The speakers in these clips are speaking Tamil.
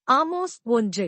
ஆமோஸ் 1.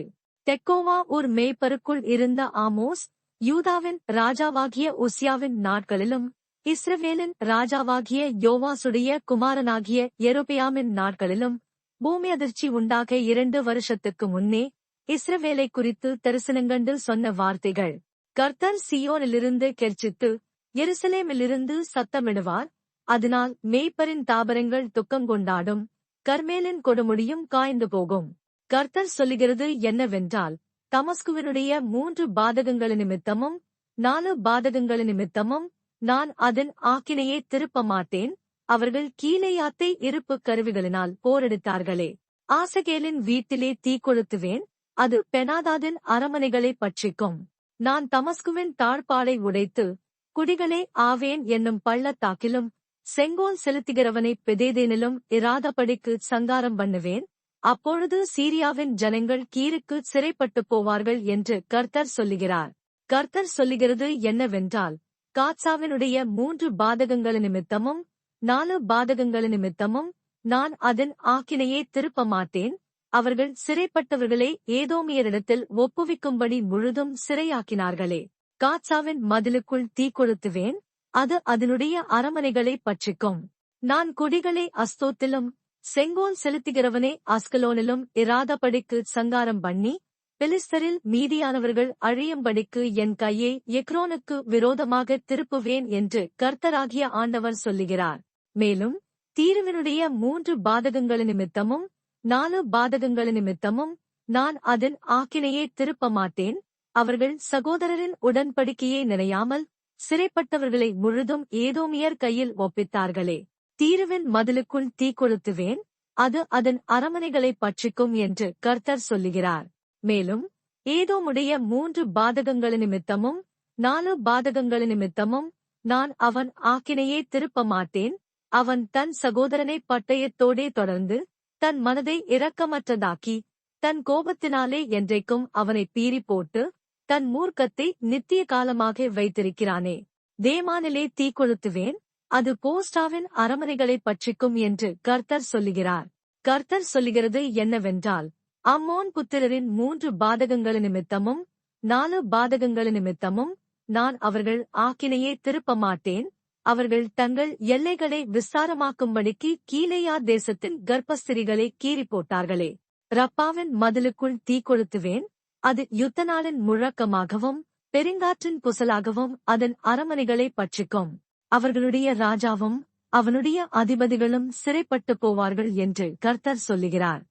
தெக்கோவா ஊர் மேய்ப்பருக்குள் இருந்த ஆமோஸ், யூதாவின் ராஜாவாகிய உசியாவின் நாட்களிலும், இஸ்ரவேலின் ராஜாவாகிய யோவாசுடைய குமாரனாகிய யெரொபெயாமின் நாட்களிலும், பூமி அதிர்ச்சி உண்டாக 2 வருஷத்துக்கு முன்னே, இஸ்ரவேலை குறித்து தரிசனங்கண்டு சொன்ன வார்த்தைகள். கர்த்தர் சீயோனிலிருந்து கெர்ச்சித்து, எருசலேமிலிருந்து சத்தமிடுவார், அதனால் மேய்ப்பரின் தாபரங்கள் துக்கங்கொண்டாடும், கர்மேலின் கொடுமுடியும் காய்ந்து போகும். கர்த்தர் சொல்லுகிறது என்னவென்றால், தமஸ்குவினுடைய 3 பாதகங்கள நிமித்தமும் 4 பாதகங்கள நிமித்தமும் நான் அதன் ஆக்கினையை திருப்ப மாட்டேன். அவர்கள் கீலேயாத்தை இருப்பு கருவிகளினால் போரெடுத்தார்களே. ஆசகேலின் வீட்டிலே தீ கொளுத்துவேன், அது பெனாதாதின் அரமனைகளை பட்சிக்கும். நான் தமஸ்குவின் தாழ்பாளை உடைத்து, குடிகளே ஆவேன் என்னும் பள்ளத்தாக்கிலும், செங்கோல் செலுத்துகிறவனை பெதேதேனிலும் இராதபடிக்கு சங்காரம் பண்ணுவேன். அப்பொழுது சீரியாவின் ஜனங்கள் கீருக்கு சிறைப்பட்டு போவார்கள் என்று கர்த்தர் சொல்லுகிறார். கர்த்தர் சொல்லுகிறது என்னவென்றால், காத்சாவினுடைய 3 பாதகங்கள நிமித்தமும் 4 பாதகங்கள நிமித்தமும் நான் அதன் ஆக்கினையை திருப்ப மாட்டேன். அவர்கள் சிறைப்பட்டவர்களை ஏதோமியரிடத்தில் ஒப்புவிக்கும்படி முழுதும் சிறையாக்கினார்களே. காத்சாவின் மதிலுக்குள் தீ கொளுத்துவேன், அது அதனுடைய அரமனைகளை பட்சிக்கும். நான் குடிகளை அஸ்தோத்திலும், செங்கோல் செலுத்துகிறவனே அஸ்கலோனிலும் இராதபடிக்கு சங்காரம் பண்ணி, பெலிஸ்தரில் மீதியானவர்கள் அழியும்படிக்கு என் கையை எக்ரோனுக்கு விரோதமாக திருப்புவேன் என்று கர்த்தராகிய ஆண்டவர் சொல்லுகிறார். மேலும், தீருவினுடைய 3 பாதகங்கள நிமித்தமும் 4 பாதகங்கள நிமித்தமும் நான் அதன் ஆக்கினையை திருப்ப மாட்டேன். அவர்கள் சகோதரரின் உடன்படிக்கையை நினையாமல், சிறைப்பட்டவர்களை முழுதும் ஏதோமியர் கையில் ஒப்பித்தார்களே. தீருவின் மதிலுக்குள் தீ கொளுத்துவேன், அது அதன் அரமனைகளை பட்சிக்கும் என்று கர்த்தர் சொல்லுகிறார். மேலும், ஏதோமுடைய 3 பாதகங்கள நிமித்தமும் 4 பாதகங்கள நிமித்தமும் நான் அவன் ஆக்கினையை திருப்ப மாட்டேன். அவன் தன் சகோதரனை பட்டயத்தோடே தொடர்ந்து, தன் மனதை இரக்கமற்றதாக்கி, தன் கோபத்தினாலே என்றைக்கும் அவனை பீறி போட்டு, தன் மூர்க்கத்தை நித்திய காலமாக வைத்திருக்கிறானே. தேமானிலே தீ கொளுத்துவேன், அது போஸ்டாவின் அரமனைகளை பட்சிக்கும் என்று கர்த்தர் சொல்லுகிறார். கர்த்தர் சொல்லுகிறது என்னவென்றால், அம்மோன் புத்திரரின் 3 பாதகங்கள நிமித்தமும் 4 பாதகங்கள நிமித்தமும் நான் அவர்கள் ஆக்கினையை திருப்ப மாட்டேன். அவர்கள் தங்கள் எல்லைகளை விஸ்தாரமாக்கும்படிக்கு கீலேயா தேசத்தின் கர்ப்பஸ்திரிகளை கீறி போட்டார்களே. ரப்பாவின் மதிலுக்குள் தீ கொளுத்துவேன், அது யுத்தநாளின் முழக்கமாகவும் பெருங்காற்றின் புசலாகவும் அதன் அரமனைகளை பட்சிக்கும். அவர்களுடைய ராஜாவும் அவனுடைய அதிபதிகளும் சிறைப்பட்டு போவார்கள் என்று கர்த்தர் சொல்லுகிறார்.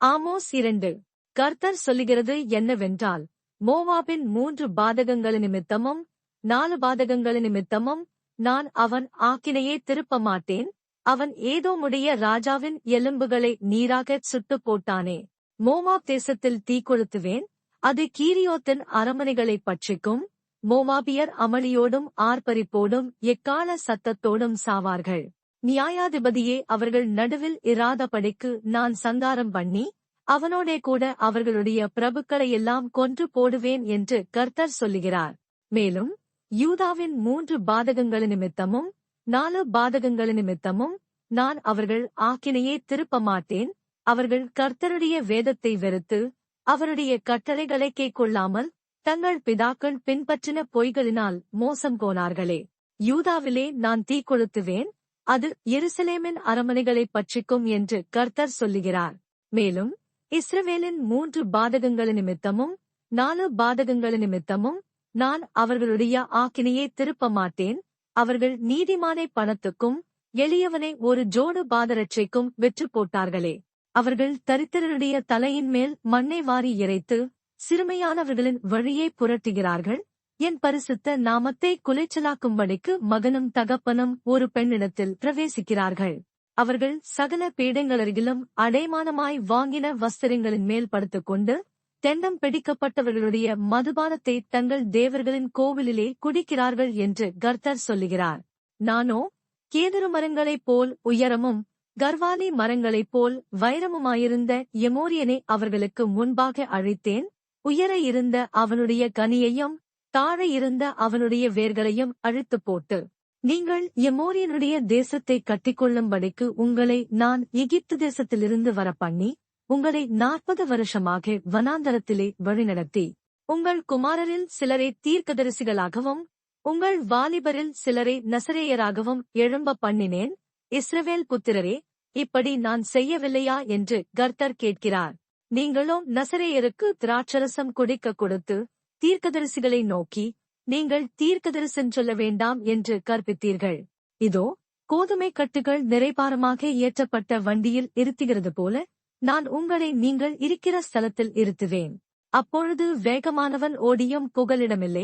ஆமோஸ் 2. கர்த்தர் சொல்லுகிறது என்னவென்றால், மோவாபின் 3 பாதகங்கள நிமித்தமும் 4 பாதகங்கள நிமித்தமும் நான் அவன் ஆக்கினையை திருப்ப மாட்டேன். அவன் ஏதோமுடைய ராஜாவின் எலும்புகளை நீராகச் சுட்டு போட்டானே. மோவாப் தேசத்தில் தீ கொளுத்துவேன், அது கீரியோத்தின் அரமனைகளை பட்சிக்கும். மோவாபியர் அமளியோடும் ஆர்ப்பரிப்போடும் எக்கால சத்தத்தோடும் சாவார்கள். நியாயாதிபதியே அவர்கள் நடுவில் இராதபடிக்கு நான் சங்காரம் பண்ணி, அவனோடே கூட அவர்களுடைய பிரபுக்களையெல்லாம் கொன்று போடுவேன் என்று கர்த்தர் சொல்லுகிறார். மேலும், யூதாவின் 3 பாதகங்கள நிமித்தமும் 4 பாதகங்கள நிமித்தமும் நான் அவர்கள் ஆக்கினையை திருப்ப மாட்டேன். அவர்கள் கர்த்தருடைய வேதத்தை வெறுத்து, அவருடைய கட்டளைகளை கைக்கொள்ளாமல், தங்கள் பிதாக்கள் பின்பற்றின பொய்களினால் மோசம் போனார்களே. யூதாவிலே நான் தீ கொளுத்துவேன், அது எருசலேமின் அரமனைகளை பட்சிக்கும் என்று கர்த்தர் சொல்லுகிறார். மேலும், இஸ்ரவேலின் 3 பாதகங்கள நிமித்தமும் 4 பாதகங்கள நிமித்தமும் நான் அவர்களுடைய ஆக்கினையை திருப்ப மாட்டேன். அவர்கள் நீதிமானை பணத்துக்கும் எளியவனை ஒரு ஜோடு பாதரட்சைக்கும் விற்று போட்டார்களே. அவர்கள் தரித்திரருடைய தலையின் மேல் மண்ணை வாரி இறைத்து, சிறுமையானவர்களின் வழியை புரட்டுகிறார்கள். என் பரிசுத்த நாமத்தை குலைச்சலாக்கும்படிக்கு மகனும் தகப்பனும் ஒரு பெண்ணிடத்தில் பிரவேசிக்கிறார்கள். அவர்கள் சகல பீடங்களருகிலும் அடைமானமாய் வாங்கின வஸ்திரங்களின் மேல் படுத்துக்கொண்டு, தெண்டம் பிடிக்கப்பட்டவர்களுடைய மதுபானத்தை தங்கள் தேவர்களின் கோவிலிலே குடிக்கிறார்கள் என்று கர்த்தர் சொல்லுகிறார். நானோ கேதுரு மரங்களைப் போல் உயரமும் கர்வாலி மரங்களைப் போல் வைரமுமாயிருந்த எமோரியனை அவர்களுக்கு முன்பாக அழித்தேன். உயர இருந்த அவனுடைய கனியையும் தாழ இருந்த அவனுடைய வேர்களையும் அழித்துப் போட்டு, நீங்கள் எமோரியனுடைய தேசத்தை கட்டிக்கொள்ளும்படிக்கு உங்களை நான் எகிப்து தேசத்திலிருந்து வரப்பண்ணி, உங்களை 40 வருஷமாக வனாந்தரத்திலே வழிநடத்தி உங்கள் குமாரரில் சிலரை தீர்க்கதரிசிகளாகவும் உங்கள் வாலிபரில் சிலரை நசரேயராகவும் எழும்ப பண்ணினேன். இஸ்ரவேல் புத்திரரே, இப்படி நான் செய்யவில்லையா என்று கர்த்தர் கேட்கிறார். நீங்களோ நசரேயருக்கு திராட்சரசம் குடிக்க கொடுத்து தீர்க்கதரிசிகளை நோக்கி, நீங்கள் தீர்க்கதரிசனம் சொல்ல வேண்டாம் என்று கற்பித்தீர்கள். இதோ, கோதுமை கட்டுகள் நிறைபாரமாக ஏற்றப்பட்ட வண்டியில் இருத்துகிறது போல நான் உங்களை நீங்கள் இருக்கிற ஸ்தலத்தில் இருத்துவேன். அப்பொழுது வேகமானவன் ஓடியும் புகலிடமில்லை,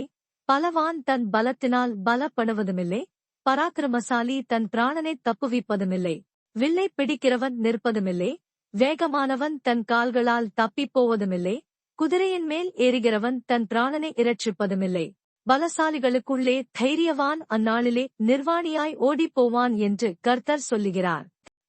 பலவான் தன் பலத்தினால் பலப்படுவதுமில்லை, பராக்கிரமசாலி தன் பிராணனை தப்புவிப்பதுமில்லை, வில்லை பிடிக்கிறவன் நிற்பதுமில்லை, வேகமானவன் தன் கால்களால் தப்பிப்போவதுமில்லை, குதிரையின் மேல் ஏறுகிறவன் தன் பிராணனை இரட்சிப்பதுமில்லை. பலசாலிகளுக்குள்ளே தைரியவான் அந்நாளிலே நிர்வாணியாய் ஓடிப்போவான் என்று கர்த்தர் சொல்லுகிறார்.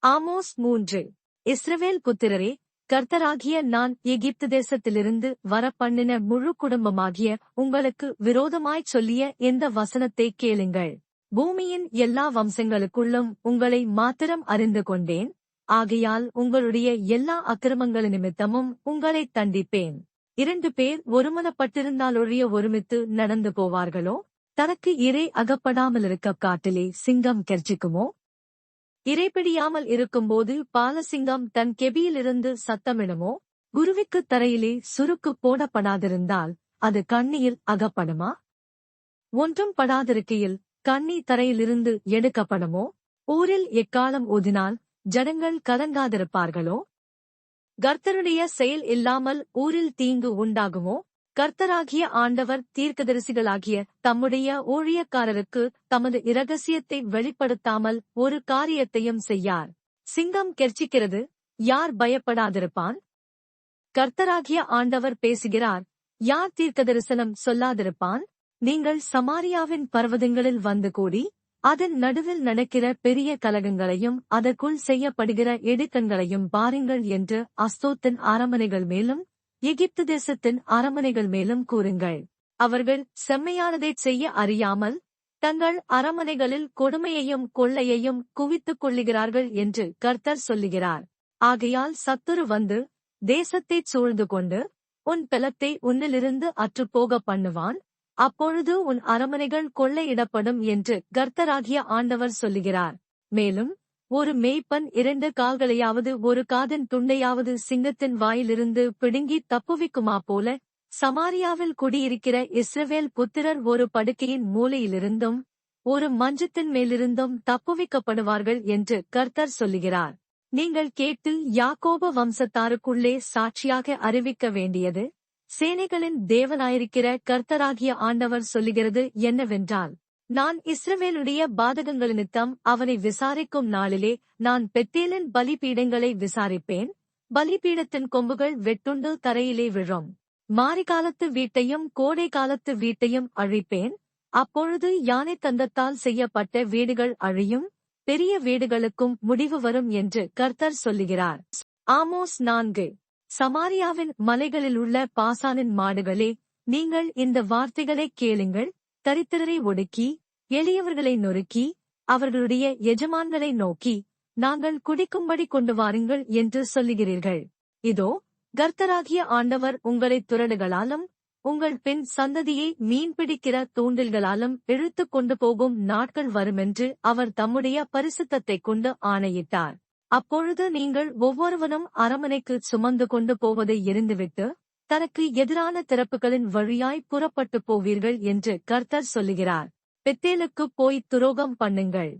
ஆமோஸ் 3. இஸ்ரவேல் புத்திரரே, கர்த்தராகிய நான் எகிப்து தேசத்திலிருந்து வரப்பண்ணின முழு குடும்பமாகிய உங்களுக்கு விரோதமாய்ச் சொல்லிய இந்த வசனத்தை கேளுங்கள். பூமியின் எல்லா வம்சங்களுக்குள்ளும் உங்களை மாத்திரம் அறிந்து கொண்டேன். ஆகையால் உங்களுடைய எல்லா அக்கிரமங்கள் நிமித்தமும் உங்களைத் தண்டிப்பேன். 2 பேர் ஒருமனப்பட்டிருந்தாலொழிய ஒருமித்து நடந்து போவார்களோ? தனக்கு இரை அகப்படாமலிருக்க காட்டிலே சிங்கம் கெர்ச்சிக்குமோ? இரைபிடியாமல் இருக்கும்போது பாலசிங்கம் தன் கெபியிலிருந்து சத்தமிடுமோ? குருவிக்குத் தரையிலே சுருக்கு போடப்படாதிருந்தால் அது கண்ணியில் அகப்படுமா? ஒன்றும் படாதிருக்கையில் கண்ணி தரையிலிருந்து எடுக்கப்படுமோ? ஊரில் எக்காலம் ஊதினால் ஜனங்கள் கலங்காதிருப்பார்களோ? கர்த்தருடைய செயல் இல்லாமல் ஊரில் தீங்கு உண்டாகுமோ? கர்த்தராகிய ஆண்டவர் தீர்க்கதரிசிகளாகிய தம்முடைய ஊழியக்காரருக்கு தமது இரகசியத்தை வெளிப்படுத்தாமல் ஒரு காரியத்தையும் செய்யார். சிங்கம் கெர்ச்சிக்கிறது, யார் பயப்படாதிருப்பான்? கர்த்தராகிய ஆண்டவர் பேசுகிறார், யார் தீர்க்கதரிசனம் சொல்லாதிருப்பான்? நீங்கள் சமாரியாவின் பர்வதங்களில் வந்து கூடி அதன் நடுவில் நடக்கிற பெரிய கலகங்களையும் அதற்குள் செய்யப்படுகிற இடுக்கண்களையும் பாருங்கள் என்று அஸ்தோத்தின் அரமனைகள் மேலும் எகிப்து தேசத்தின் அரமனைகள் மேலும் கூறுங்கள். அவர்கள் செம்மையானதைச் செய்ய அறியாமல் தங்கள் அரமனைகளில் கொடுமையையும் கொள்ளையையும் குவித்துக் கொள்ளுகிறார்கள் என்று கர்த்தர் சொல்லுகிறார். ஆகையால் சத்துரு வந்து தேசத்தைச் சூழ்ந்து கொண்டு உன் பெலத்தை உன்னிலிருந்து அற்றுப்போக பண்ணுவான். அப்பொழுது உன் அரமனைகள் கொள்ளையிடப்படும் என்று கர்த்தராகிய ஆண்டவர் சொல்லுகிறார். மேலும் ஒரு மேய்ப்பன் 2 கால்களையாவது ஒரு காதின் துண்டையாவது சிங்கத்தின் வாயிலிருந்து பிடுங்கி தப்புவிக்குமா போல சமாரியாவில் குடியிருக்கிற இஸ்ரவேல் புத்திரர் ஒரு படுக்கையின் மூலையிலிருந்தும் ஒரு மஞ்சத்தின் மேலிருந்தும் தப்புவிக்கப்படுவார்கள் என்று கர்த்தர் சொல்லுகிறார். நீங்கள் கேட்டு யாக்கோபு வம்சத்தாருக்குள்ளே சாட்சியாக அறிவிக்க வேண்டியது, சேனைகளின் தேவனாயிருக்கிற கர்த்தராகிய ஆண்டவர் சொல்லுகிறது என்னவென்றால், நான் இஸ்ரவேலுடைய பாதகங்களினிமித்தம் அவனை விசாரிக்கும் நாளிலே நான் பெத்தேலின் பலிபீடங்களை விசாரிப்பேன். பலிபீடத்தின் கொம்புகள் வெட்டுண்டு தரையிலே விழும். மாரிகாலத்து வீட்டையும் கோடை காலத்து வீட்டையும் அழிப்பேன். அப்பொழுது யானை தந்தத்தால் செய்யப்பட்ட வீடுகள் அழியும், பெரிய வீடுகளுக்கும் முடிவு வரும் என்று கர்த்தர் சொல்லுகிறார். ஆமோஸ் 4. சமாரியாவின் மலைகளிலுள்ள பாசானின் மாடுகளே, நீங்கள் இந்த வார்த்தைகளைக் கேளுங்கள். தரித்திரரை ஒடுக்கி எளியவர்களை நொறுக்கி அவர்களுடைய எஜமான்களை நோக்கி நாங்கள் குடிக்கும்படி கொண்டு வாருங்கள் என்று சொல்லுகிறீர்கள். இதோ, கர்த்தராகிய ஆண்டவர் உங்களைத் துறடுகளாலும் உங்கள் பின் சந்ததியை மீன்பிடிக்கிற தூண்டில்களாலும் இழுத்துக் கொண்டு போகும் நாட்கள் வருமென்று அவர் தம்முடைய பரிசுத்தத்தைக் கொண்டு ஆணையிட்டார். அப்பொழுது நீங்கள் ஒவ்வொருவனும் அரமனைக்கு சுமந்து கொண்டு போவதை எறிந்துவிட்டு தனக்கு எதிரான திறப்புகளின் வழியாய் புறப்பட்டு போவீர்கள் என்று கர்த்தர் சொல்லுகிறார். பெத்தேலுக்குப் போய் துரோகம் பண்ணுங்கள்.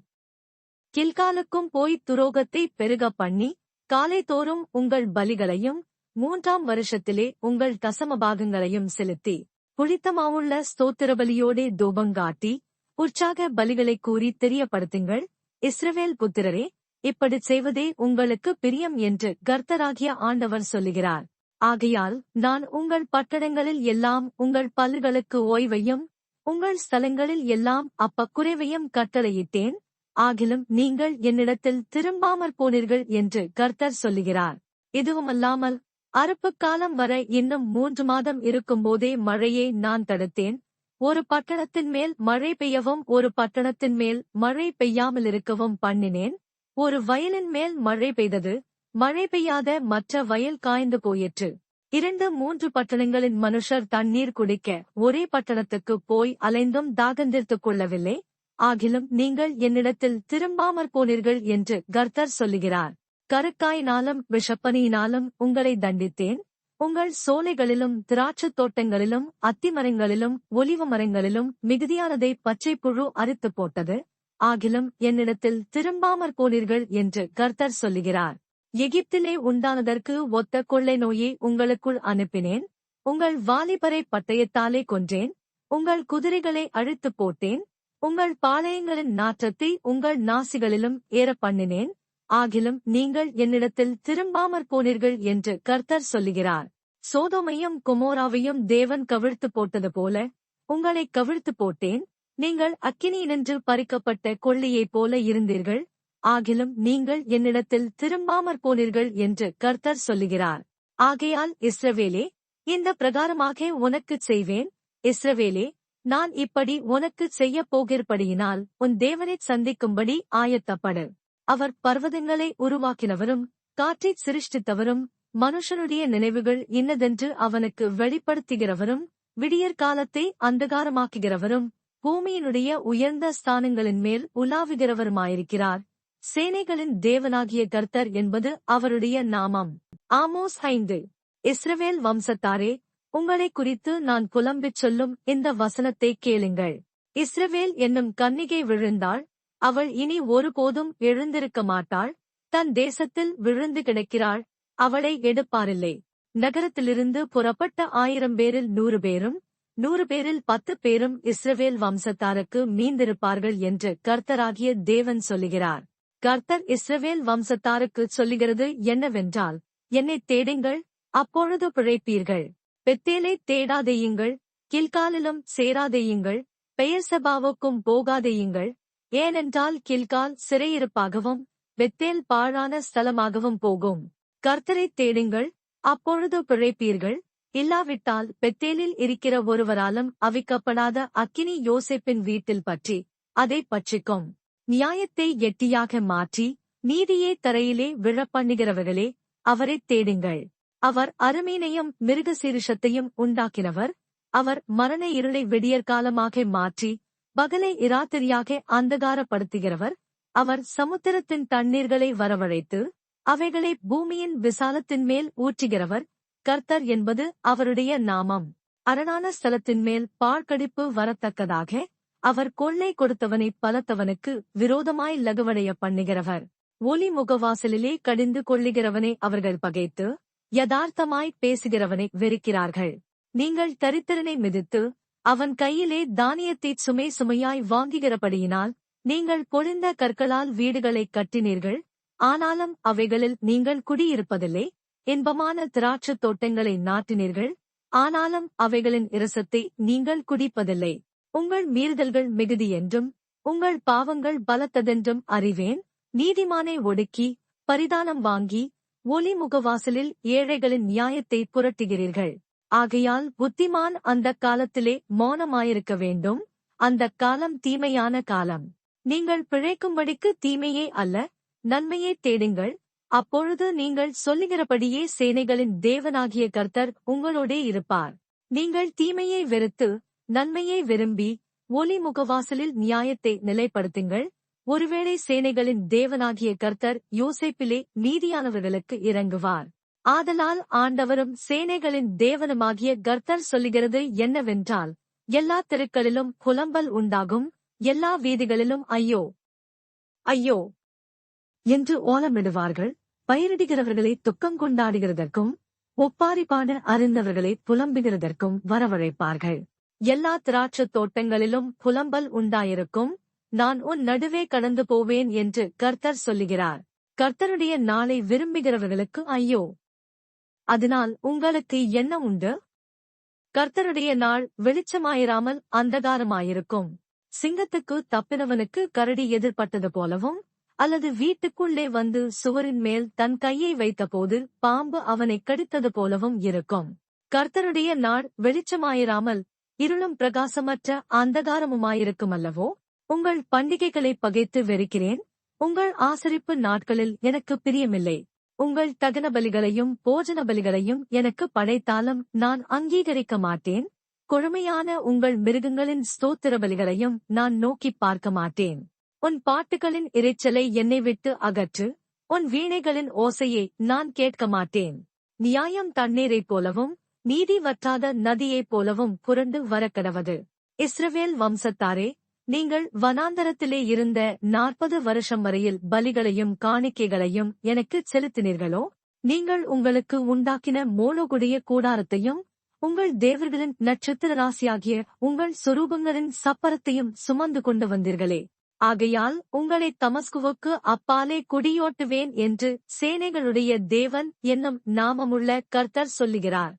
கில்காலுக்கும் போய் துரோகத்தை பெருக பண்ணி காலைதோறும் உங்கள் பலிகளையும் 3ஆம் வருஷத்திலே உங்கள் தசமபாகங்களையும் செலுத்தி புளித்தமாவுள்ள ஸ்தோத்திரபலியோடே தூபங்காட்டி உற்சாக பலிகளைக் கூறி தெரியப்படுத்துங்கள். இஸ்ரவேல் புத்திரரே, இப்படிச் செய்வதே உங்களுக்கு பிரியம் என்று கர்த்தராகிய ஆண்டவர் சொல்லுகிறார். ஆகையால் நான் உங்கள் பட்டணங்களில் எல்லாம் உங்கள் பல்லுகளுக்கு ஓய்வையும் உங்கள் ஸ்தலங்களில் எல்லாம் அப்பக்குறைவையும் கட்டளையிட்டேன். ஆகிலும் நீங்கள் என்னிடத்தில் திரும்பாமற் போனீர்கள் என்று கர்த்தர் சொல்லுகிறார். இதுவுமல்லாமல் அறுப்புக்காலம் வரை இன்னும் 3 மாதம் இருக்கும்போதே மழையை நான் தடுத்தேன். ஒரு பட்டணத்தின் மேல் மழை பெய்யவும் ஒரு பட்டணத்தின் மேல் மழை பெய்யாமலிருக்கவும் பண்ணினேன். ஒரு வயலின் மேல் மழை பெய்தது, மழை பெய்யாத மற்ற வயல் காய்ந்து போயிற்று. 2-3 பட்டணங்களின் மனுஷர் தண்ணீர் குடிக்க ஒரே பட்டணத்துக்குப் போய் அலைந்தும் தாகந்தீர்த்துக் கொள்ளவில்லை. ஆகிலும் நீங்கள் என்னிடத்தில் திரும்பாமற் போனீர்கள் என்று கர்த்தர் சொல்லுகிறார். கருக்காயினாலும் விஷப்பனியினாலும் உங்களை தண்டித்தேன். உங்கள் சோலைகளிலும் திராட்சத் தோட்டங்களிலும் அத்திமரங்களிலும் ஒலிவ மரங்களிலும் மிகுதியானதை பச்சைப்புழு அரித்துப் போட்டது. ஆகிலும் என்னிடத்தில் திரும்பாமற் போனீர்கள் என்று கர்த்தர் சொல்லுகிறார். எகிப்திலே உண்டானதற்கு ஒத்த கொள்ளை நோயை உங்களுக்குள் அனுப்பினேன். உங்கள் வாலிபரை பட்டயத்தாலே கொன்றேன். உங்கள் குதிரைகளை அழித்துப் போட்டேன். உங்கள் பாளையங்களின் நாற்றத்தை உங்கள் நாசிகளிலும் ஏறப் பண்ணினேன். ஆகிலும் நீங்கள் என்னிடத்தில் திரும்பாமற் போனீர்கள் என்று கர்த்தர் சொல்லுகிறார். சோதோமையும் கொமோராவையும் தேவன் கவிழ்த்து போட்டது போல உங்களைக் கவிழ்த்து போட்டேன். நீங்கள் அக்கினியினின்று பறிக்கப்பட்ட கொள்ளையைப் போல இருந்தீர்கள். ஆகிலும் நீங்கள் என்னிடத்தில் திரும்பாமற் போனீர்கள் என்று கர்த்தர் சொல்லுகிறார். ஆகையால் இஸ்ரவேலே, இந்த பிரகாரமாக உனக்குச் செய்வேன். இஸ்ரவேலே, நான் இப்படி உனக்குச் செய்யப் போகிறபடியினால் உன் தேவனைச் சந்திக்கும்படி ஆயத்தப்படு. அவர் பர்வதங்களை உருவாக்கினவரும் காற்றைச் சிருஷ்டித்தவரும் மனுஷனுடைய நினைவுகள் இன்னதென்று அவனுக்கு வெளிப்படுத்துகிறவரும் விடியற்காலத்தை அந்தகாரமாக்குகிறவரும் பூமியினுடைய உயர்ந்த ஸ்தானங்களின் மேல் உலாவுகிறவருமாயிருக்கிறார். சேனைகளின் தேவனாகிய கர்த்தர் என்பது அவருடைய நாமம். ஆமோஸ் 5. இஸ்ரவேல் வம்சத்தாரே, உங்களைக் குறித்து நான் புலம்பிச் சொல்லும் இந்த வசனத்தை கேளுங்கள். இஸ்ரவேல் என்னும் கன்னிகை விழுந்தாள். அவள் இனி ஒருபோதும் எழுந்திருக்க மாட்டாள். தன் தேசத்தில் விழுந்து கிடக்கிறாள். அவளை எடுப்பாரில்லை. நகரத்திலிருந்து புறப்பட்ட 1000 பேரில் 100 பேரும் 100 பேரில் 10 பேரும் இஸ்ரவேல் வம்சத்தாருக்கு மீந்திருப்பார்கள் என்று கர்த்தராகிய தேவன் சொல்லுகிறார். கர்த்தர் இஸ்ரவேல் வம்சத்தாருக்குச் சொல்லுகிறது என்னவென்றால், என்னைத் தேடுங்கள், அப்பொழுது பிழைப்பீர்கள். பெத்தேலைத் தேடாதேயுங்கள், கில்காலிலும் சேராதேயுங்கள், பெயர்செபாவுக்கும் போகாதேயுங்கள். ஏனென்றால் கில்கால் சிறையிருப்பாகவும் பெத்தேல் பாழான ஸ்தலமாகவும் போகும். கர்த்தரைத் தேடுங்கள், அப்பொழுது பிழைப்பீர்கள். இல்லாவிட்டால் பெத்தேலில் இருக்கிற ஒருவராலும் அவிக்கப்படாத அக்கினி யோசேப்பின் வீட்டில் பற்றி அதைப் பட்சிக்கும். நியாயத்தை எட்டியாக மாற்றி நீதியை தரையிலே விழப்பண்ணுகிறவர்களே, அவரைத் தேடுங்கள். அவர் அருமீனையும் மிருகசீரிஷத்தையும் உண்டாக்கினவர். அவர் மரண இருளை விடியற்காலமாக மாற்றி பகலை இராத்திரியாக அந்தகாரப்படுத்துகிறவர். அவர் சமுத்திரத்தின் தண்ணீர்களை வரவழைத்து அவைகளை பூமியின் விசாலத்தின் மேல் ஊற்றுகிறவர். கர்த்தர் என்பது அவருடைய நாமம். அரணான ஸ்தலத்தின் மேல் பாழ்கடிப்பு வரத்தக்கதாக அவர் கொள்ளை கொடுத்தவனைப் பலத்தவனுக்கு விரோதமாய் லகுவடைய பண்ணுகிறவர். ஒலி முகவாசலிலே கடிந்து கொள்ளுகிறவனை அவர்கள் பகைத்து யதார்த்தமாய் பேசுகிறவனை வெறுக்கிறார்கள். நீங்கள் தரித்திரனை மிதித்து அவன் கையிலே தானியத்தைச் சுமை சுமையாய் வாங்குகிறபடியினால் நீங்கள் பொழிந்த கற்களால் வீடுகளைக் கட்டினீர்கள். ஆனாலும் அவைகளில் நீங்கள் குடியிருப்பதில்லை. இன்பமான திராட்சத் தோட்டங்களை நாட்டினீர்கள். ஆனாலும் அவைகளின் இரசத்தை நீங்கள் குடிப்பதில்லை. உங்கள் மீறுதல்கள் மிகுதி என்றும் உங்கள் பாவங்கள் பலத்ததென்றும் அறிவேன். நீதிமானை ஒடுக்கி பரிதானம் வாங்கி ஒலி முகவாசலில் ஏழைகளின் நியாயத்தை புரட்டுகிறீர்கள். ஆகையால் புத்திமான் அந்தக் காலத்திலே மௌனமாயிருக்க வேண்டும். அந்தக் காலம் தீமையான காலம். நீங்கள் பிழைக்கும்படிக்கு தீமையே அல்ல, நன்மையைத் தேடுங்கள். அப்பொழுது நீங்கள் சொல்லுகிறபடியே சேனைகளின் தேவனாகிய கர்த்தர் உங்களோடே இருப்பார். நீங்கள் தீமையை வெறுத்து நன்மையை விரும்பி ஒலி முகவாசலில் நியாயத்தை நிலைப்படுத்துங்கள். ஒருவேளை சேனைகளின் தேவனாகிய கர்த்தர் யோசேப்பிலே நீதியானவர்களுக்கு இறங்குவார். ஆதலால் ஆண்டவரும் சேனைகளின் தேவனுமாகிய கர்த்தர் சொல்லுகிறது என்னவென்றால், எல்லா தெருக்களிலும் புலம்பல் உண்டாகும். எல்லா வீதிகளிலும் ஐயோ ஐயோ என்று ஓலமிடுவார்கள். பயிரிடுகிறவர்களை துக்கங்கொண்டாடுகிறதற்கும் ஒப்பாரிப்பாட அறிந்தவர்களை புலம்புகிறதற்கும் வரவழைப்பார்கள். எல்லா திராட்சத் தோட்டங்களிலும் புலம்பல் உண்டாயிருக்கும். நான் உன் நடுவே கடந்து போவேன் என்று கர்த்தர் சொல்லுகிறார். கர்த்தருடைய நாளை விரும்புகிறவர்களுக்கு ஐயோ! அதனால் உங்களுக்கு என்ன உண்டு? கர்த்தருடைய நாள் வெளிச்சமாயிராமல் அந்தகாரமாயிருக்கும். சிங்கத்துக்கு தப்பினவனுக்கு கரடி எதிர்பட்டது போலவும், அல்லது வீட்டுக்குள்ளே வந்து சுவரின் மேல் தன் கையை வைத்தபோது பாம்பு அவனைக் கடித்தது போலவும் இருக்கும். கர்த்தருடைய நாள் வெளிச்சமாயிராமல் இருளும் பிரகாசமற்ற அந்தகாரமுமாயிருக்குமல்லவோ? உங்கள் பண்டிகைகளை பகைத்து வெறுக்கிறேன். உங்கள் ஆசரிப்பு நாட்களில் எனக்கு பிரியமில்லை. உங்கள் தகன பலிகளையும் போஜன பலிகளையும் எனக்கு படைத்தாலும் நான் அங்கீகரிக்க மாட்டேன். கொழுமையான உங்கள் மிருகங்களின் ஸ்தோத்திர பலிகளையும் நான் நோக்கிப் பார்க்க மாட்டேன். உன் பாட்டுகளின் இரைச்சலை என்னை விட்டு அகற்று. உன் வீணைகளின் ஓசையை நான் கேட்க மாட்டேன். நியாயம் தண்ணீரைப் போலவும் நீதி வற்றாத நதியைப் போலவும் புரண்டு வரக்கடவது. இஸ்ரவேல் வம்சத்தாரே, நீங்கள் வனாந்தரத்திலே இருந்த 40 வருஷம் வரையில் பலிகளையும் காணிக்கைகளையும் எனக்குச் செலுத்தினீர்களோ? நீங்கள் உங்களுக்கு உண்டாக்கின மோளோகுடைய கூடாரத்தையும் உங்கள் தேவர்களின் நட்சத்திர ராசியாகிய உங்கள் சொரூபங்களின் சப்பரத்தையும் சுமந்து கொண்டு வந்தீர்களே. ஆகையால் உங்களை தமஸ்குவுக்கு அப்பாலே குடியோட்டுவேன் என்று சேனைகளுடைய தேவன் என்னும் நாமமுள்ள கர்த்தர் சொல்லுகிறார்.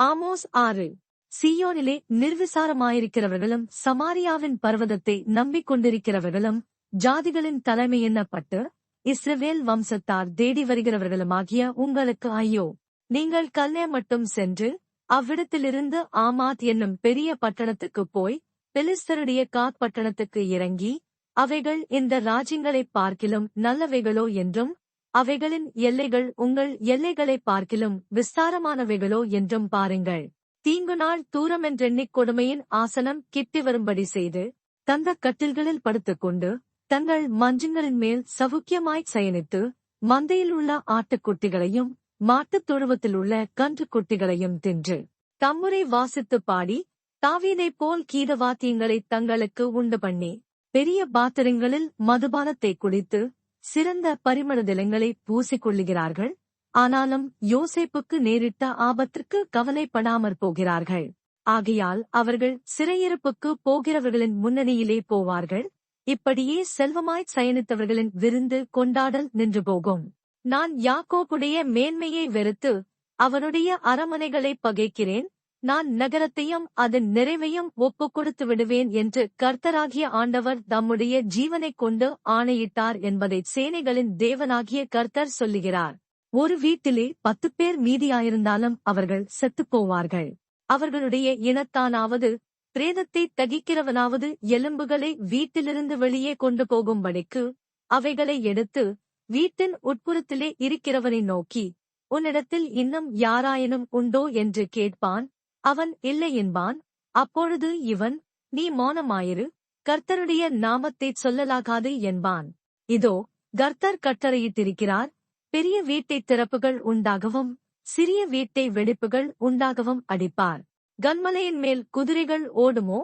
ஆமோஸ் 6. சீயோனிலே நிர்விசாரமாயிருக்கிறவர்களும் சமாரியாவின் பர்வதத்தை நம்பிக்கொண்டிருக்கிறவர்களும் ஜாதிகளின் தலைமை எண்ணப்பட்டு இஸ்ரவேல் வம்சத்தார் தேடி வருகிறவர்களுமாகிய உங்களுக்கு ஐயோ! நீங்கள் கல்னே மட்டும் சென்று அவ்விடத்திலிருந்து ஆமாத் என்னும் பெரிய பட்டணத்துக்குப் போய் பெலிஸ்தருடைய காத் பட்டணத்துக்கு இறங்கி அவைகள் இந்த ராஜ்யங்களைப் பார்க்கிலும் நல்லவைகளோ என்றும் அவைகளின் எல்லைகள் உங்கள் எல்லைகளைப் பார்க்கிலும் விஸ்தாரமானவைகளோ என்றும் பாருங்கள். தீங்கு நாள் தூரமென்றெண்ணிக் கொடுமையின் ஆசனம் கிட்டி வரும்படி செய்து தந்த கட்டில்களில் படுத்துக்கொண்டு தங்கள் மஞ்சங்களின் மேல் சவுக்கியமாய்ச் சயனித்து மந்தையிலுள்ள ஆட்டுக்குட்டிகளையும் மாட்டுத் தொழுவத்திலுள்ள கன்றுக்குட்டிகளையும் தின்று தம்முறை வாசித்துப் பாடி தாவீதைப் போல் கீதவாத்தியங்களைத் தங்களுக்கு உண்டு பண்ணி பெரிய பாத்திரங்களில் மதுபானத்தைக் குடித்து சிறந்த பரிமளதிலங்களை பூசிக்கொள்ளுகிறார்கள். ஆனாலும் யோசேப்புக்கு நேரிட்ட ஆபத்திற்கு கவலைப்படாமற் போகிறார்கள். ஆகையால் அவர்கள் சிறையிருப்புக்கு போகிறவர்களின் முன்னணியிலே போவார்கள். இப்படியே செல்வமாய்ச் சயனித்தவர்களின் விருந்து கொண்டாடல் நின்று போகும். நான் யாக்கோபுடைய மேன்மையை வெறுத்து அவனுடைய அரமனைகளைப் பகைக்கிறேன். நான் நகரத்தையும் அதன் நிறைவையும் ஒப்புக் கொடுத்து விடுவேன் என்று கர்த்தராகிய ஆண்டவர் தம்முடைய ஜீவனைக் கொண்டு ஆணையிட்டார் என்பதை சேனைகளின் தேவனாகிய கர்த்தர் சொல்லுகிறார். ஒரு வீட்டிலே 10 பேர் மீதியாயிருந்தாலும் அவர்கள் செத்துப்போவார்கள். அவர்களுடைய இனத்தானாவது பிரேதத்தை தகிக்கிறவனாவது எலும்புகளை வீட்டிலிருந்து வெளியே கொண்டு போகும்படிக்கு அவைகளை எடுத்து வீட்டின் உட்புறத்திலே இருக்கிறவனை நோக்கி, உன்னிடத்தில் இன்னும் யாராயினும் உண்டோ என்று கேட்பான். அவன் இல்லை என்பான். அப்பொழுது இவன், நீ மௌனமாயிரு, கர்த்தருடைய நாமத்தைச் சொல்லலாகாது என்பான். இதோ கர்த்தர் கட்டளையிட்டிருக்கிறார், பெரிய வீட்டைத் திறப்புகள் உண்டாகவும் சிறிய வீட்டை வெடிப்புகள் உண்டாகவும் அடிப்பார். கன்மலையின் மேல் குதிரைகள் ஓடுமோ?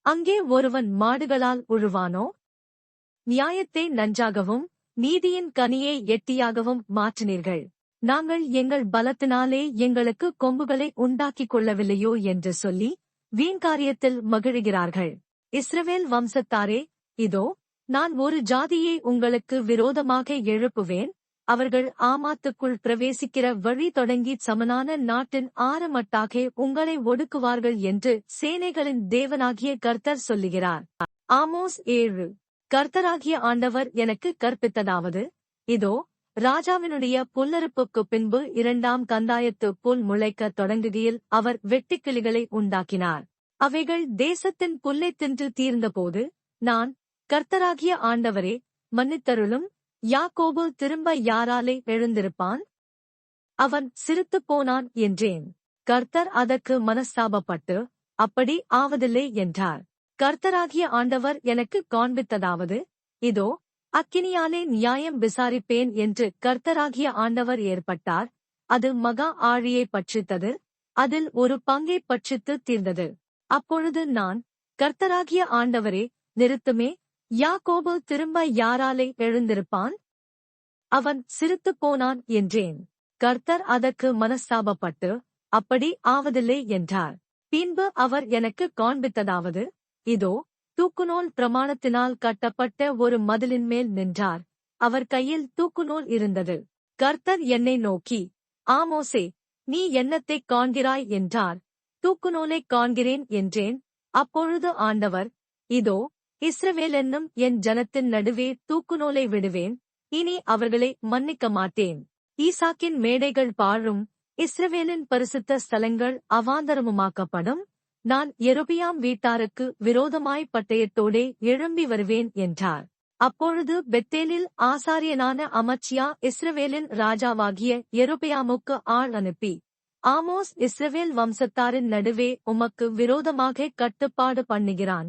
அங்கே ஒருவன் மாடுகளால் உழுவானோ? நியாயத்தை நன்றாகவும் நீதியின் கனியை எட்டியாகவும் மாற்றினீர்கள். நாங்கள் எங்கள் பலத்தினாலே எங்களுக்கு கொம்புகளை உண்டாக்கிக் கொள்ளவில்லையோ என்று சொல்லி வீண்காரியத்தில் மகிழுகிறார்கள். இஸ்ரவேல் வம்சத்தாரே, இதோ நான் ஒரு ஜாதியை உங்களுக்கு விரோதமாக எழுப்புவேன். அவர்கள் ஆமாத்துக்குள் பிரவேசிக்கிற வழி தொடங்கி சமனான நாட்டின் ஆரமட்டாக உங்களை ஒடுக்குவார்கள் என்று சேனைகளின் தேவனாகிய கர்த்தர் சொல்லுகிறார். ஆமோஸ் 7. கர்த்தராகிய ஆண்டவர் எனக்கு கற்பித்ததாவது, இதோ ராஜாவினுடைய புல்லறுப்புக்குப் பின்பு 2ஆம் கந்தாயத்து புல் முளைக்கத் தொடங்குகையில் அவர் வெட்டுக்கிளிகளை உண்டாக்கினார். அவைகள் தேசத்தின் புல்லைத் தின்று தீர்ந்தபோது, நான், கர்த்தராகிய ஆண்டவரே, மன்னித்தருளும், யாக்கோபு திரும்ப யாராலே எழுந்திருப்பான்? அவன் சிரித்துப் போனான் என்றேன். கர்த்தர் அதற்கு மனஸ்தாபப்பட்டு, அப்படி ஆவதில்லை என்றார். கர்த்தராகிய ஆண்டவர் எனக்கு காண்பித்ததாவது, இதோ அக்கினியாலே நியாயம் விசாரிப்பேன் என்று கர்த்தராகிய ஆண்டவர் ஏற்பட்டார். அது மகா ஆழியை பட்சித்தது, அதில் ஒரு பங்கைப் பட்சித்து தீர்ந்தது. அப்பொழுது நான், கர்த்தராகிய ஆண்டவரே, நிறுத்துமே, யாக்கோபு திரும்ப யாராலே எழுந்திருப்பான்? அவன் சிரித்துப் போனான் என்றேன். கர்த்தர் அதற்கு மனஸ்தாபப்பட்டு, அப்படி ஆவதில்லை என்றார். பின்பு அவர் எனக்கு காண்பித்ததாவது, இதோ தூக்குநூல் பிரமாணத்தினால் கட்டப்பட்ட ஒரு மதிலின் மேல் நின்றார். அவர் கையில் தூக்குநூல் இருந்தது. கர்த்தர் என்னை நோக்கி, ஆமோசே, நீ என்னத்தைக் காண்கிறாய் என்றார். தூக்குநூலைக் காண்கிறேன் என்றேன். அப்பொழுது ஆண்டவர், இதோ இஸ்ரவேல் என்னும் என் ஜனத்தின் நடுவே தூக்குநூலை விடுவேன், இனி அவர்களை மன்னிக்க மாட்டேன். ஈசாக்கின் மேடைகள் பாழும், இஸ்ரவேலின் பரிசுத்த ஸ்தலங்கள் அவாந்தரமுமாக்கப்படும். நான் யெரொபெயாம் வீட்டாருக்கு விரோதமாய் பட்டயத்தோடே எழும்பி வருவேன் என்றார். அப்பொழுது பெத்தேலில் ஆசாரியனான அமத்சியா இஸ்ரவேலின் ராஜாவாகிய யெரொபெயாமுக்கு ஆள் அனுப்பி, ஆமோஸ் இஸ்ரவேல் வம்சத்தாரின் நடுவே உமக்கு விரோதமாக கட்டுப்பாடு பண்ணுகிறான்.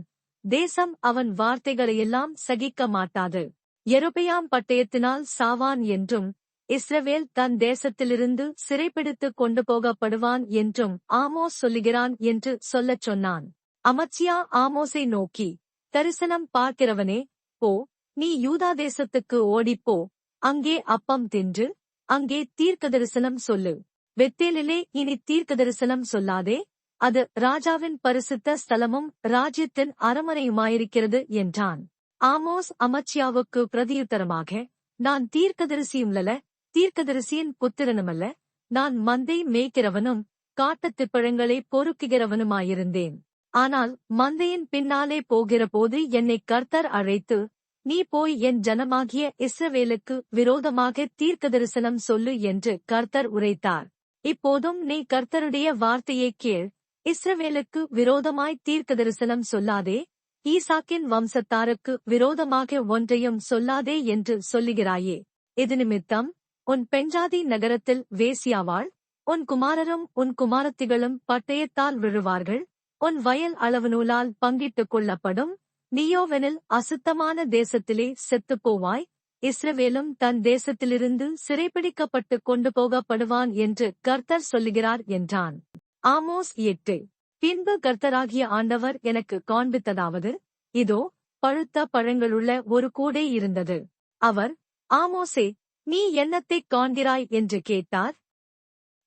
தேசம் அவன் வார்த்தைகளையெல்லாம் சகிக்க மாட்டாது. யெரொபெயாம் பட்டயத்தினால் சாவான் என்றும், இஸ்ரவேல் தன் தேசத்திலிருந்து சிறைப்பிடித்துக் கொண்டு போகப்படுவான் என்றும் ஆமோஸ் சொல்லுகிறான் என்று சொல்லச் சொன்னான். அமத்சியா ஆமோஸை நோக்கி, தரிசனம் பார்க்கிறவனே, போ, நீ யூதா தேசத்துக்கு ஓடிப்போ, அங்கே அப்பம் தின்று, அங்கே தீர்க்கதரிசனம் சொல்லு. பெத்தேலிலே இனி தீர்க்கதரிசனம் சொல்லாதே, அது ராஜாவின் பரிசுத்த ஸ்தலமும் ராஜ்யத்தின் அரமனையுமாயிருக்கிறது என்றான். ஆமோஸ் அமத்சியாவுக்கு பிரதியுத்தரமாக, நான் தீர்க்கதரிசியுமல்ல, தீர்க்கதரிசியின் புத்திரனுமல்ல, நான் மந்தை மேய்க்கிறவனும் காட்டுத் பழங்களை பொறுக்குகிறவனுமாயிருந்தேன். ஆனால் மந்தையின் பின்னாலே போகிறபோது என்னை கர்த்தர் அழைத்து, நீ போய் என் ஜனமாகிய இஸ்ரவேலுக்கு விரோதமாக தீர்க்கதரிசனம் சொல்லு என்று கர்த்தர் உரைத்தார். இப்போதும் நீ கர்த்தருடைய வார்த்தையைக் கேள், இஸ்ரவேலுக்கு விரோதமாய் தீர்க்கதரிசனம் சொல்லாதே, ஈசாக்கின் வம்சத்தாருக்கு விரோதமாக ஒன்றையும் சொல்லாதே என்று சொல்லுகிறாயே. இது நிமித்தம் உன் பெண்ஜாதி நகரத்தில் வேசியாவாள், உன் குமாரரும் உன் குமாரத்திகளும் பட்டயத்தால் விழுவார்கள், உன் வயல் அளவுநூலால் பங்கிட்டுக் கொள்ளப்படும், நீயோவெனில் அசுத்தமான தேசத்திலே செத்துப்போவாய், இஸ்ரவேலும் தன் தேசத்திலிருந்து சிறைப்பிடிக்கப்பட்டுக் கொண்டு போகப்படுவான் என்று கர்த்தர் சொல்லுகிறார் என்றான். ஆமோஸ் 8. பின்பு கர்த்தராகிய ஆண்டவர் எனக்கு காண்பித்ததாவது, இதோ, பழுத்த பழங்களுள்ள ஒரு கூடை இருந்தது. அவர், ஆமோசே, நீ என்னத்தைக் காண்கிறாய் என்று கேட்டார்.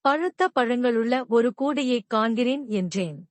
பழுத்த பழங்களுள்ள ஒரு கூடையைக் காண்கிறேன் என்றேன்.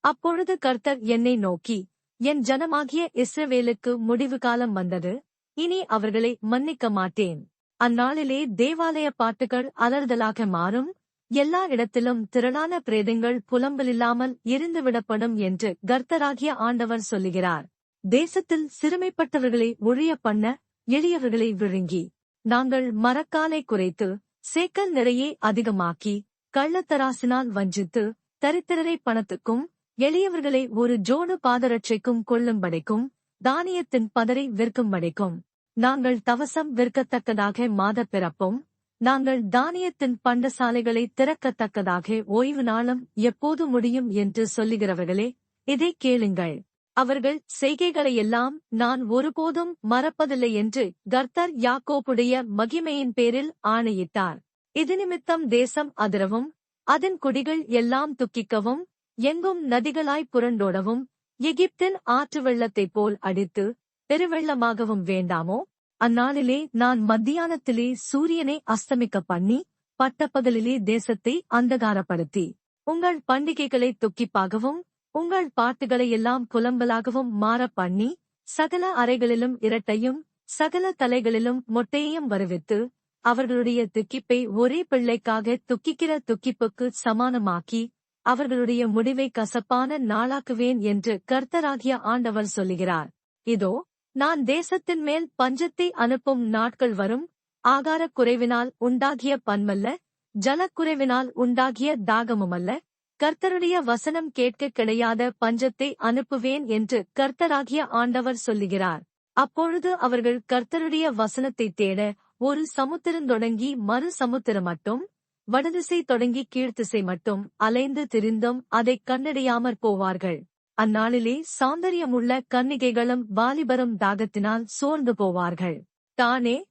அப்பொழுது கர்த்தர் என்னை நோக்கி, என் ஜனமாகிய இஸ்ரவேலுக்கு முடிவு காலம் வந்தது, இனி அவர்களை மன்னிக்க மாட்டேன். அந்நாளிலே தேவாலய பாட்டுகள் அலறுதலாக மாறும், எல்லா இடத்திலும் திரளான பிரேதங்கள் புலம்பலில்லாமல் எரிந்துவிடப்படும் என்று கர்த்தராகிய ஆண்டவர் சொல்லுகிறார். தேசத்தில் சிறுமைப்பட்டவர்களை ஒழிய பண்ண, எளியவர்களை விழுங்கி, நாங்கள் மரக்காலை குறைத்து, சேக்கல் நிறையே அதிகமாக்கி, கள்ளத்தராசினால் வஞ்சித்து, தரித்திரரை பணத்துக்கும், எளியவர்களை ஒரு ஜோடு பாதரட்சைக்கும் கொள்ளும்படைக்கும், தானியத்தின் பதரை விற்கும்படைக்கும், நாங்கள் தவசம் விற்கத்தக்கதாக மாதப் பிறப்பும், நாங்கள் தானியத்தின் பண்டசாலைகளை திறக்கத்தக்கதாக ஓய்வு நாளும் எப்போது முடியும் என்று சொல்லுகிறவர்களே, இதைக் கேளுங்கள். அவர்கள் செய்கைகளையெல்லாம் நான் ஒருபோதும் மறப்பதில்லை என்று கர்த்தர் யாக்கோபுடைய மகிமையின் பேரில் ஆணையிட்டார். இது நிமித்தம் தேசம் அதிரவும், அதன் குடிகள் எல்லாம் துக்கிக்கவும், எங்கும் நதிகளாய் புரண்டோடவும், எகிப்தின் ஆற்று வெள்ளத்தைப் போல் அடித்து பெருவெள்ளமாகவும் வேண்டாமோ? அந்நாளிலே நான் மத்தியானத்திலே சூரியனை அஸ்தமிக்க பண்ணி, பட்டப்பகலிலே தேசத்தை அந்தகாரப்படுத்தி, உங்கள் பண்டிகைகளை துக்கிப்பாகவும், உங்கள் பாட்டுகளையெல்லாம் புலம்பலாகவும் மாறப் பண்ணி, சகல அறைகளிலும் இரட்டையும், சகல தலைகளிலும் மொட்டையையும் வருவித்து, அவர்களுடைய துக்கிப்பை ஒரே பிள்ளைக்காக துக்கிக்கிற துக்கிப்புக்கு சமானமாக்கி, அவர்களுடைய முடிவை கசப்பான நாளாக்குவேன் என்று கர்த்தராகிய ஆண்டவர் சொல்லுகிறார். இதோ, நான் தேசத்தின் மேல் பஞ்சத்தை அனுப்பும் நாட்கள் வரும், ஆகாரக் குறைவினால் உண்டாகிய பன்மல்ல, ஜலக்குறைவினால் உண்டாகிய தாகமுமல்ல, கர்த்தருடைய வசனம் கேட்க கிடையாத பஞ்சத்தை அனுப்புவேன் என்று கர்த்தராகிய ஆண்டவர் சொல்லுகிறார். அப்பொழுது அவர்கள் கர்த்தருடைய வசனத்தை தேட, ஒரு சமுத்திரம் தொடங்கி மறு சமுத்திரம் மட்டும், வடதிசை தொடங்கி கீழ்த்திசை மட்டும் அலைந்து திரிந்தும் அதைக் கண்டடையாமற் போவார்கள். அந்நாளிலே சௌந்தரியமுள்ள கன்னிகைகளும் வாலிபரும் தாகத்தினால் சோர்ந்து போவார்கள். தானே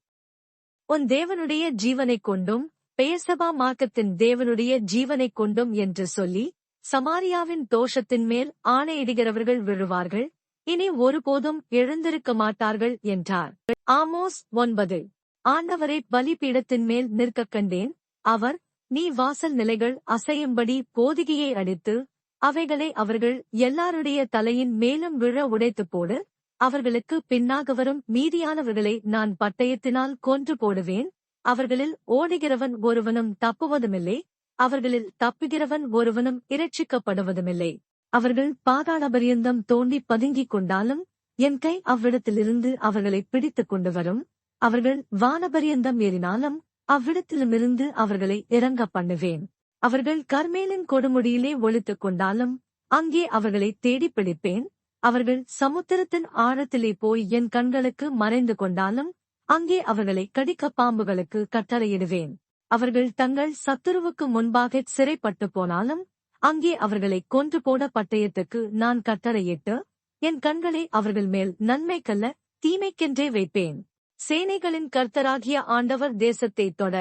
உன் தேவனுடைய ஜீவனைக் கொண்டும், பெயர்சபா மார்க்கத்தின் தேவனுடைய ஜீவனைக் கொண்டும் என்று சொல்லி, சமாரியாவின் தோஷத்தின் மேல் ஆணையிடுகிறவர்கள் விழுவார்கள், இனி ஒருபோதும் எழுந்திருக்க மாட்டார்கள் என்றார். ஆமோஸ் 9. ஆண்டவரை பலிபீடத்தின் மேல் நிற்கக் கண்டேன். அவர், நீ வாசல் நிலைகள் அசையும்படி போதிகையை அடித்து, அவைகளை அவர்கள் எல்லாருடைய தலையின் மேலும் விழ உடைத்துப் போடு, அவர்களுக்கு பின்னாக வரும் மீதியானவர்களை நான் பட்டயத்தினால் கொன்று போடுவேன். அவர்களில் ஓடுகிறவன் ஒருவனும் தப்புவதுமில்லை, அவர்களில் தப்புகிறவன் ஒருவனும் இரட்சிக்கப்படுவதுமில்லை. அவர்கள் பாதாளபரியந்தம் தோண்டி பதுங்கிக் கொண்டாலும், என் கை அவ்விடத்திலிருந்து அவர்களை பிடித்துக் கொண்டு வரும். அவர்கள் வானபரியந்தம் ஏறினாலும், அவ்விடத்திலுமிருந்து அவர்களை இறங்க பண்ணுவேன். அவர்கள் கர்மேலின் கொடுமுடியிலே ஒளித்துக் கொண்டாலும், அங்கே அவர்களை தேடிப் பிடிப்பேன். அவர்கள் சமுத்திரத்தின் ஆழத்திலே போய் என் கண்களுக்கு மறைந்து கொண்டாலும் அங்கே அவர்களை கடிக்க பாம்புகளுக்கு கட்டளையிடுவேன். அவர்கள் தங்கள் சத்துருவுக்கு முன்பாக சிறைப்பட்டு போனாலும் அங்கே அவர்களை கொன்று போட பட்டயத்துக்கு நான் கட்டளையிட்டு என் கண்களை அவர்கள் மேல் நன்மைக்கல்ல தீமைக்கென்றே வைப்பேன். சேனைகளின் கர்த்தராகிய ஆண்டவர் தேசத்தைத் தொட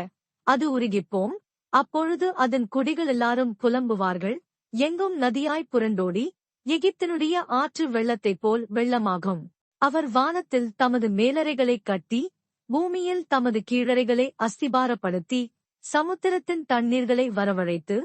அது உருகிப்போம். அப்பொழுது அதன் குடிகள் எல்லாரும் புலம்புவார்கள். எங்கும் நதியாய் புரண்டோடி எகிப்தினுடைய ஆற்று வெள்ளத்தைப் போல் வெள்ளமாகும். அவர் வானத்தில் தமது மேலறைகளைக் கட்டி பூமியில் தமது கீழறைகளை அஸ்திபாரப்படுத்தி சமுத்திரத்தின் தண்ணீர்களை வரவழைத்து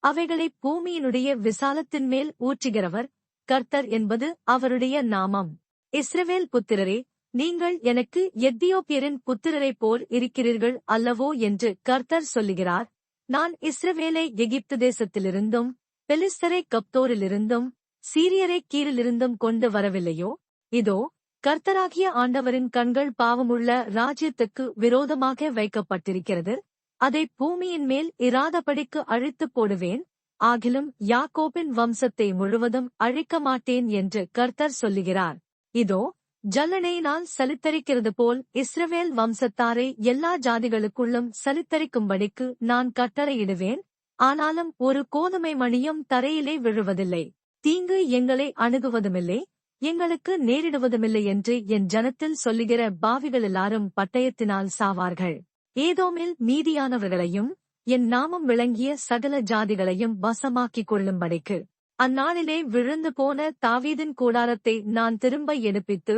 அவைகளை பூமியினுடைய விசாலத்தின் மேல் ஊற்றுகிறவர் கர்த்தர் என்பது அவருடைய நாமம். இஸ்ரவேல் புத்திரரே, நீங்கள் எனக்கு எத்தியோப்பியரின் புத்திரரைப் போல் இருக்கிறீர்கள் அல்லவோ என்று கர்த்தர் சொல்லுகிறார். நான் இஸ்ரவேலை எகிப்து தேசத்திலிருந்தும் பெலிஸ்தரை கப்தோரிலிருந்தும் சீரியரை கீரிலிருந்தும் கொண்டு வரவில்லையோ? இதோ கர்த்தராகிய ஆண்டவரின் கண்கள் பாவமுள்ள ராஜ்யத்துக்கு விரோதமாக வைக்கப்பட்டிருக்கிறது. அதை பூமியின் மேல் இராதபடிக்கு அழித்துப் போடுவேன். ஆகிலும் யாக்கோபின் வம்சத்தை முழுவதும் அழிக்க மாட்டேன் என்று கர்த்தர் சொல்லுகிறார். இதோ ஜல்லனையினால் சலித்தரிக்கிறது போல் இஸ்ரவேல் வம்சத்தாரை எல்லா ஜாதிகளுக்குள்ளும் சலித்தரிக்கும்படிக்கு நான் கட்டளையிடுவேன். ஆனாலும் ஒரு கோதுமை மணியும் தரையிலே விழுவதில்லை. தீங்கு எங்களை அணுகுவதுமில்லை, எங்களுக்கு நேரிடுவதுமில்லை என்று என் ஜனத்தில் சொல்லுகிற பாவிகள் எல்லாரும் பட்டயத்தினால் சாவார்கள். ஏதோமில் மீதியானவர்களையும் என் நாமம் விளங்கிய சகல ஜாதிகளையும் வசமாக்கிக் கொள்ளும்படிக்கு அந்நாளிலே விழுந்து போன தாவீதின் கூடாரத்தை நான் திரும்ப எடுப்பித்து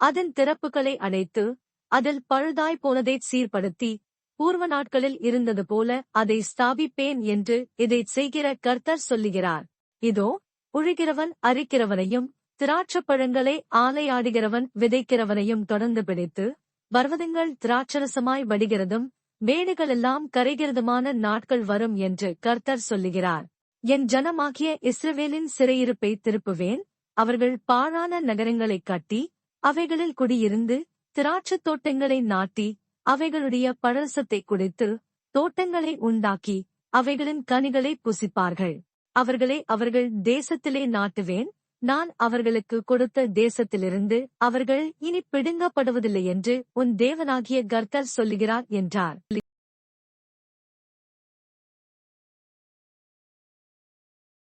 அதன் திறப்புகளை அடைத்து அதில் பழுதாய் போனதைச் சீர்படுத்தி பூர்வ நாட்களில் இருந்தது போல அதை ஸ்தாபிப்பேன் என்று இதைச் செய்கிற கர்த்தர் சொல்லுகிறார். இதோ உழுகிறவன் அரிக்கிறவனையும் திராட்சப்பழங்களை ஆலையாடுகிறவன் விதைக்கிறவனையும் தொடர்ந்து பிடித்து பர்வதங்கள் திராட்சரசமாய் வடிகிறதும் மேடுகளெல்லாம் கரைகிறதுமான நாட்கள் வரும் என்று கர்த்தர் சொல்லுகிறார். என் ஜனமாகிய இஸ்ரவேலின் சிறையிருப்பை திருப்புவேன். அவர்கள் பாழான நகரங்களைக் கட்டி அவைகளில் குடியிருந்து திராட்சத் தோட்டங்களை நாட்டி அவைகளுடைய பழரசத்தை குடித்து தோட்டங்களை உண்டாக்கி அவைகளின் கனிகளை புசிப்பார்கள். அவர்கள் தேசத்திலே நாட்டுவேன். நான் அவர்களுக்கு கொடுத்த தேசத்திலிருந்து அவர்கள் இனி பிடுங்கப்படுவதில்லை என்று உன் தேவனாகிய கர்த்தர் சொல்லுகிறார் என்றார்.